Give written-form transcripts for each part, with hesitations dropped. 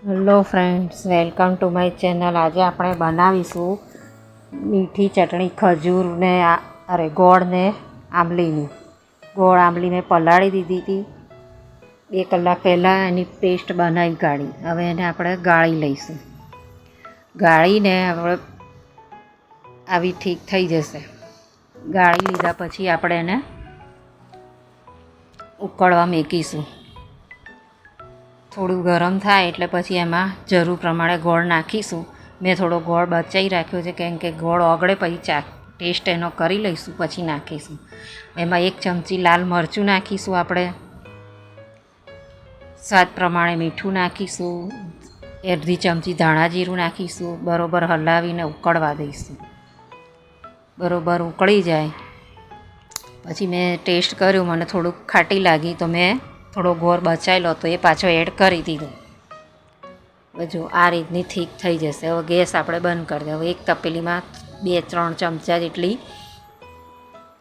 Hello friends, welcome to my channel. આજે આપણે બનાવીશું મીઠી ચટણી ખજૂર ને ગોળ ને આંબલીની. ગોળ આંબલી મેં પલાળી દીધી હતી 2 કલાક પહેલાં. એની પેસ્ટ બનાવી કાઢી. હવે એને આપણે ગાળી લઈશું. ગાળીને આપણે આવી ઠીક થઈ જશે. ગાળી લીધા પછી આપણે એને ઉકળવા મૂકીશું. થોડું ગરમ થાય એટલે પછી એમાં જરૂર પ્રમાણે ગોળ નાખીશું. મેં થોડો ગોળ બચાવી રાખ્યો છે, કેમ કે ગોળ ઓગળે પછી ટેસ્ટ એનો કરી લઈશું પછી નાખીશું. એમાં 1 ચમચી લાલ મરચું નાખીશું. આપણે સ્વાદ પ્રમાણે મીઠું નાખીશું. 1/2 ચમચી ધાણા જીરું નાખીશું. બરોબર હલાવીને ઉકળવા દઈશું. બરોબર ઉકળી જાય પછી મેં ટેસ્ટ કર્યું, મને થોડુંક ખાટી લાગી તો મેં થોડો ગોળ બચાવેલો તો એ પાછો એડ કરી દીધો. જો આ રીતની ઠીક થઈ જશે. હવે ગેસ આપણે બંધ કરી દઈએ. હવે એક તપેલીમાં 2-3 ચમચા જેટલી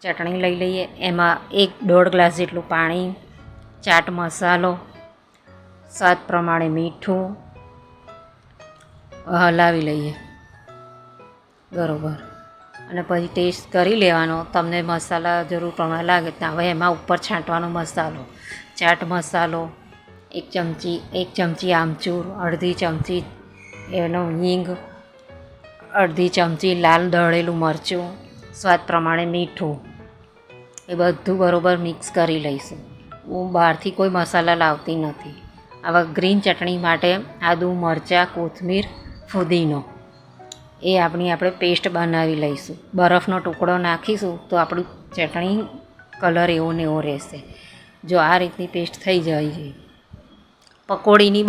ચટણી લઈ લઈએ. એમાં 1-1.5 ગ્લાસ જેટલું પાણી, ચાટ મસાલો, સ્વાદ પ્રમાણે મીઠું હલાવી લઈએ બરાબર. અને પછી ટેસ્ટ કરી લેવાનો. તમને મસાલા જરૂર પ્રમાણે લાગે તો હવે એમાં ઉપર છાંટવાનો મસાલો, ચાટ મસાલો 1 ચમચી આમચૂર, 1/2 ચમચી એનો હિંગ, 1/2 ચમચી લાલ દળેલું મરચું, સ્વાદ પ્રમાણે મીઠું. એ બધું બરાબર મિક્સ કરી લઈશું. હું બહારથી કોઈ મસાલા લાવતી નથી. આવા ગ્રીન ચટણી માટે આદું, મરચાં, કોથમીર, ફુદીનો એ આપણે પેસ્ટ બનાવી લઈશું. બરફનો ટુકડો નાખીશું તો આપણી ચટણી કલર એવો ને એવો રહેશે. જો આ રીતની પેસ્ટ થઈ જાય છે પકોડીની